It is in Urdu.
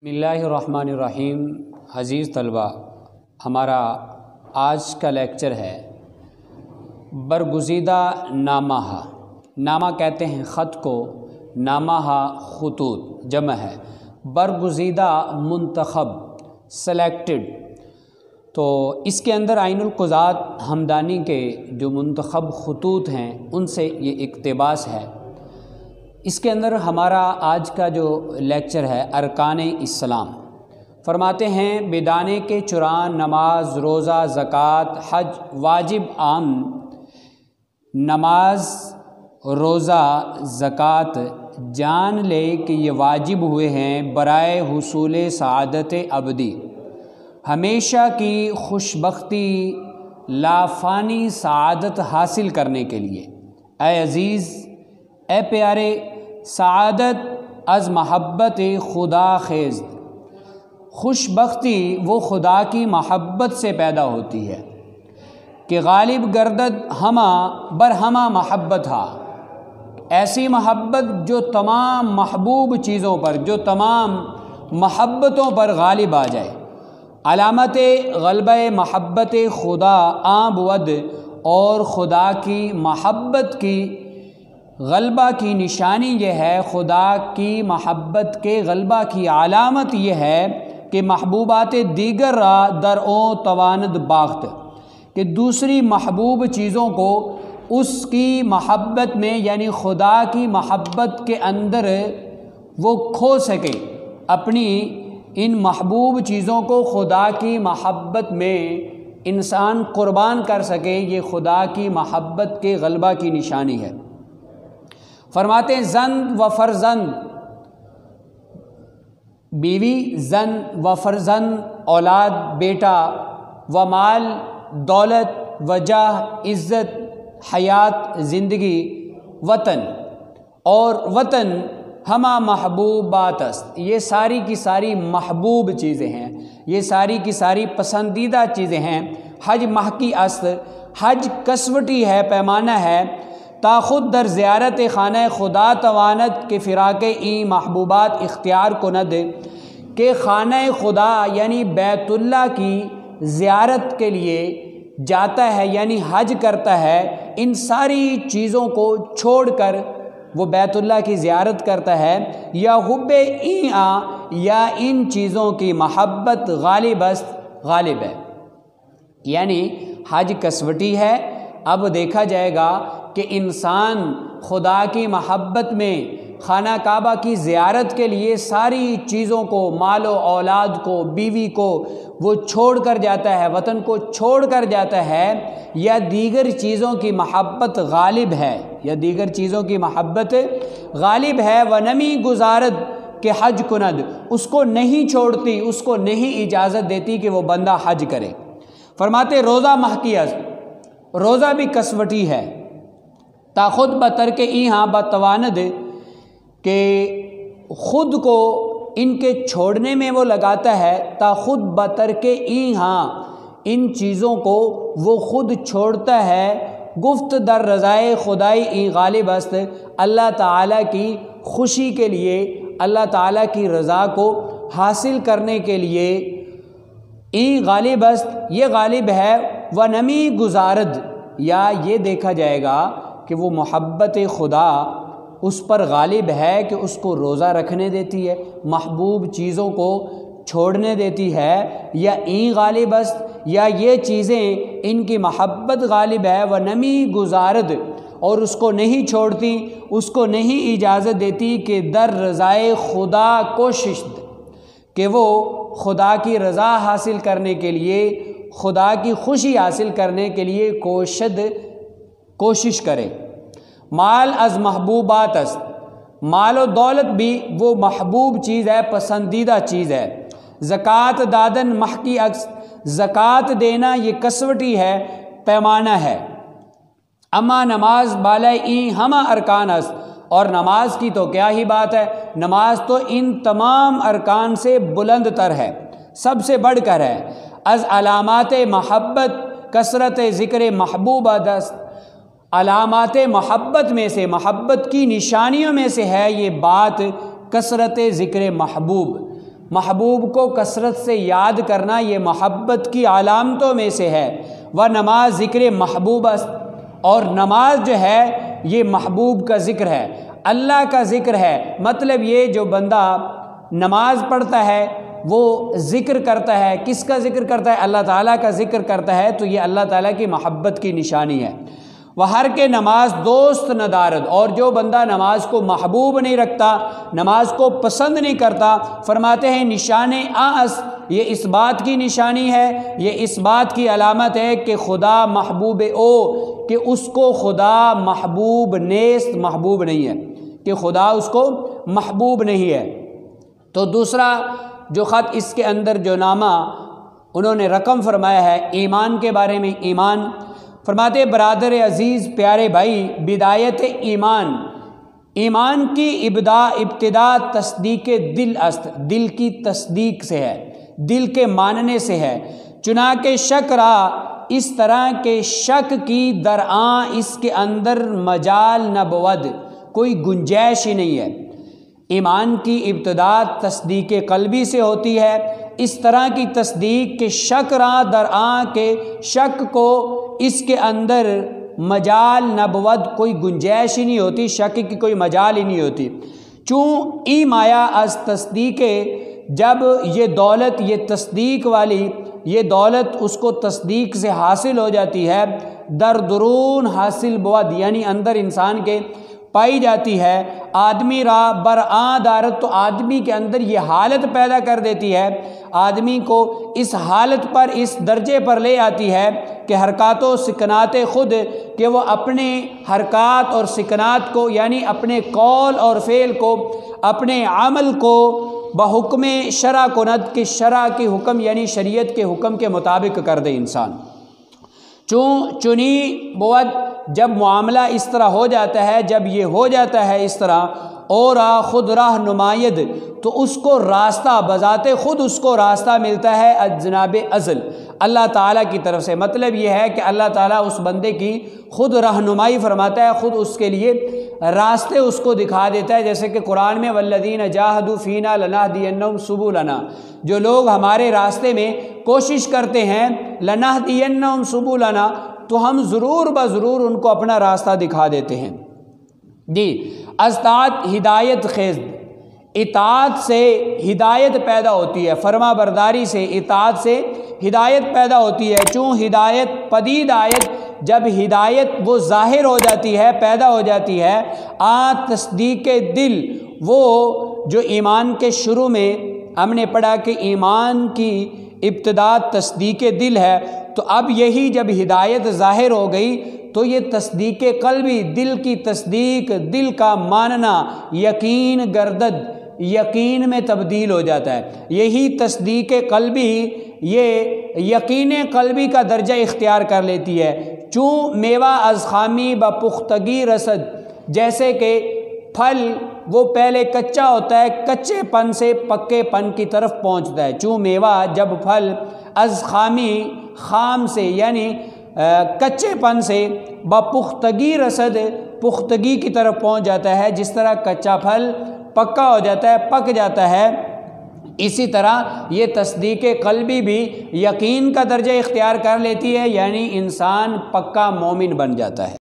بسم اللہ الرحمن الرحیم۔ عزیز طلبہ، ہمارا آج کا لیکچر ہے برگزیدہ نامہ۔ نامہ کہتے ہیں خط کو، نامہ خطوط جمع ہے، برگزیدہ منتخب سلیکٹڈ۔ تو اس کے اندر عین القضات ہمدانی کے جو منتخب خطوط ہیں ان سے یہ اقتباس ہے۔ اس کے اندر ہمارا آج کا جو لیکچر ہے ارکان اسلام، فرماتے ہیں بدانے کے چران نماز روزہ زکوٰۃ حج واجب عام۔ نماز روزہ زکوٰۃ جان لے کہ یہ واجب ہوئے ہیں برائے حصول سعادت ابدی، ہمیشہ کی خوشبختی لافانی سعادت حاصل کرنے کے لیے۔ اے عزیز، اے پیارے، سعادت از محبت خدا خیز، خوشبختی وہ خدا کی محبت سے پیدا ہوتی ہے کہ غالب گردد ہما برہما محبت ہا، ایسی محبت جو تمام محبوب چیزوں پر، جو تمام محبتوں پر غالب آ جائے۔ علامت غلبہ محبت خدا آں بود، اور خدا کی محبت کی غلبہ کی نشانی یہ ہے، خدا کی محبت کے غلبہ کی علامت یہ ہے کہ محبوبات دیگر را در او تواند باخت، کہ دوسری محبوب چیزوں کو اس کی محبت میں یعنی خدا کی محبت کے اندر وہ کھو سکے، اپنی ان محبوب چیزوں کو خدا کی محبت میں انسان قربان کر سکے، یہ خدا کی محبت کے غلبہ کی نشانی ہے۔ فرماتے ہیں زند و فرزند، بیوی، زن و فرزند اولاد بیٹا، و مال دولت، و جاہ عزت حیات زندگی، وطن اور وطن ہما محبوبات است، یہ ساری کی ساری محبوب چیزیں ہیں، یہ ساری کی ساری پسندیدہ چیزیں ہیں۔ حج محکی است، حج کسوٹی ہے، پیمانہ ہے، تا خود در زیارت خانہ خدا توانت کے فراق این محبوبات اختیار کند، کہ خانہ خدا یعنی بیت اللہ کی زیارت کے لیے جاتا ہے، یعنی حج کرتا ہے، ان ساری چیزوں کو چھوڑ کر وہ بیت اللہ کی زیارت کرتا ہے، یا حب این یا ان چیزوں کی محبت غالب است، غالب ہے، یعنی حج کسوٹی ہے۔ اب دیکھا جائے گا کہ انسان خدا کی محبت میں خانہ کعبہ کی زیارت کے لیے ساری چیزوں کو، مال و اولاد کو، بیوی کو وہ چھوڑ کر جاتا ہے، وطن کو چھوڑ کر جاتا ہے، یا دیگر چیزوں کی محبت غالب ہے، یا دیگر چیزوں کی محبت غالب ہے۔ ونمی گزارد کہ حج کند، اس کو نہیں چھوڑتی، اس کو نہیں اجازت دیتی کہ وہ بندہ حج کرے۔ فرماتے روزہ محکی است، روزہ بھی کسوٹی ہے، تا خود بترک ایہاں بتواند، کہ خود کو ان کے چھوڑنے میں وہ لگاتا ہے، تا خود بترک ایہاں، ان چیزوں کو وہ خود چھوڑتا ہے، گفت در رضائے خدائی این غالب است، اللہ تعالیٰ کی خوشی کے لیے، اللہ تعالیٰ کی رضا کو حاصل کرنے کے لیے، این غالب است، یہ غالب ہے۔ ونمی گزارد، یا یہ دیکھا جائے گا کہ وہ محبت خدا اس پر غالب ہے کہ اس کو روزہ رکھنے دیتی ہے، محبوب چیزوں کو چھوڑنے دیتی ہے، یا این غالب است، یا یہ چیزیں ان کی محبت غالب ہے۔ ونمی گزارد، اور اس کو نہیں چھوڑتی، اس کو نہیں اجازت دیتی کہ در رضائے خدا کوشش، کہ وہ خدا کی رضا حاصل کرنے کے لیے، خدا کی خوشی حاصل کرنے کے لیے کوشش کرے۔ مال از محبوبات است، مال و دولت بھی وہ محبوب چیز ہے، پسندیدہ چیز ہے۔ زکوٰۃ دادن محکی عکس، زکوٰۃ دینا یہ کسوٹی ہے، پیمانہ ہے۔ اما نماز بالائے این ہما ارکان است، اور نماز کی تو کیا ہی بات ہے، نماز تو ان تمام ارکان سے بلند تر ہے، سب سے بڑھ کر ہے۔ از علامات محبت کثرت ذکر محبوبات است، علامات محبت میں سے، محبت کی نشانیوں میں سے ہے یہ بات کثرت ذکر محبوب، محبوب کو کثرت سے یاد کرنا یہ محبت کی علامتوں میں سے ہے۔ وہ نماز ذکر محبوب است، اور نماز جو ہے یہ محبوب کا ذکر ہے، اللہ کا ذکر ہے۔ مطلب یہ جو بندہ نماز پڑھتا ہے وہ ذکر کرتا ہے، کس کا ذکر کرتا ہے؟ اللہ تعالیٰ کا ذکر کرتا ہے، تو یہ اللہ تعالیٰ کی محبت کی نشانی ہے۔ وہ ہر کے نماز دوست ندارد، اور جو بندہ نماز کو محبوب نہیں رکھتا، نماز کو پسند نہیں کرتا، فرماتے ہیں نشان آس، یہ اس بات کی نشانی ہے، یہ اس بات کی علامت ہے کہ خدا محبوب او، کہ اس کو خدا محبوب نیست، محبوب نہیں ہے، کہ خدا اس کو محبوب نہیں ہے۔ تو دوسرا جو خط اس کے اندر جو نامہ انہوں نے رقم فرمایا ہے ایمان کے بارے میں، ایمان فرماتے برادر عزیز پیارے بھائی، بدایت ایمان، ایمان کی ابتدا تصدیق دل است، دل کی تصدیق سے ہے، دل کے ماننے سے ہے۔ چنانکہ شک را اس طرح کے شک کی درآں اس کے اندر مجال نہ بود، کوئی گنجائش ہی نہیں ہے۔ ایمان کی ابتدا تصدیق قلبی سے ہوتی ہے، اس طرح کی تصدیق کہ شک را درآں کے شک کو اس کے اندر مجال نبود، کوئی گنجائش ہی نہیں ہوتی، شک کی کوئی مجال ہی نہیں ہوتی۔ چون ای مایا از تصدیق، جب یہ دولت، یہ تصدیق والی یہ دولت اس کو تصدیق سے حاصل ہو جاتی ہے، در درون حاصل بود، یعنی اندر انسان کے پائی جاتی ہے، آدمی را برآں دارت، تو آدمی کے اندر یہ حالت پیدا کر دیتی ہے، آدمی کو اس حالت پر، اس درجے پر لے آتی ہے کہ حرکات و سکنات خود، کہ وہ اپنے حرکات اور سکنات کو، یعنی اپنے قول اور فعل کو، اپنے عمل کو بحکم شرع کند، کہ شرع کے حکم یعنی شریعت کے حکم کے مطابق کر دے انسان۔ چنی بود، جب معاملہ اس طرح ہو جاتا ہے، جب یہ ہو جاتا ہے اس طرح، اور خود راہ نمائد، تو اس کو راستہ بذات خود اس کو راستہ ملتا ہے جناب ازل، اللہ تعالیٰ کی طرف سے۔ مطلب یہ ہے کہ اللہ تعالیٰ اس بندے کی خود رہنمائی فرماتا ہے، خود اس کے لیے راستے اس کو دکھا دیتا ہے، جیسے کہ قرآن میں والذین جاہدوا فینا لنہدینہم سبلنا، جو لوگ ہمارے راستے میں کوشش کرتے ہیں، لنہدینہم سبلنا، تو ہم ضرور بضرور ان کو اپنا راستہ دکھا دیتے ہیں۔ جی، اطاعت ہدایت خیز، اطاعت سے ہدایت پیدا ہوتی ہے، فرما برداری سے، اطاعت سے ہدایت پیدا ہوتی ہے۔ چون ہدایت پدید آیت، جب ہدایت وہ ظاہر ہو جاتی ہے، پیدا ہو جاتی ہے، تصدیق دل، وہ جو ایمان کے شروع میں ہم نے پڑھا کہ ایمان کی ابتدا تصدیق دل ہے، تو اب یہی جب ہدایت ظاہر ہو گئی تو یہ تصدیق قلبی، دل کی تصدیق، دل کا ماننا، یقین گردد، یقین میں تبدیل ہو جاتا ہے۔ یہی تصدیق قلبی یہ یقین قلبی کا درجہ اختیار کر لیتی ہے۔ چون میوہ از خامی با پختگی رسد، جیسے کہ پھل وہ پہلے کچا ہوتا ہے، کچے پن سے پکے پن کی طرف پہنچتا ہے۔ چون میوہ، جب پھل از خامی، خام سے یعنی کچے پن سے، با پختگی رسد، پختگی کی طرف پہنچ جاتا ہے، جس طرح کچا پھل پکا ہو جاتا ہے، پک جاتا ہے، اسی طرح یہ تصدیق قلبی بھی یقین کا درجہ اختیار کر لیتی ہے، یعنی انسان پکا مومن بن جاتا ہے۔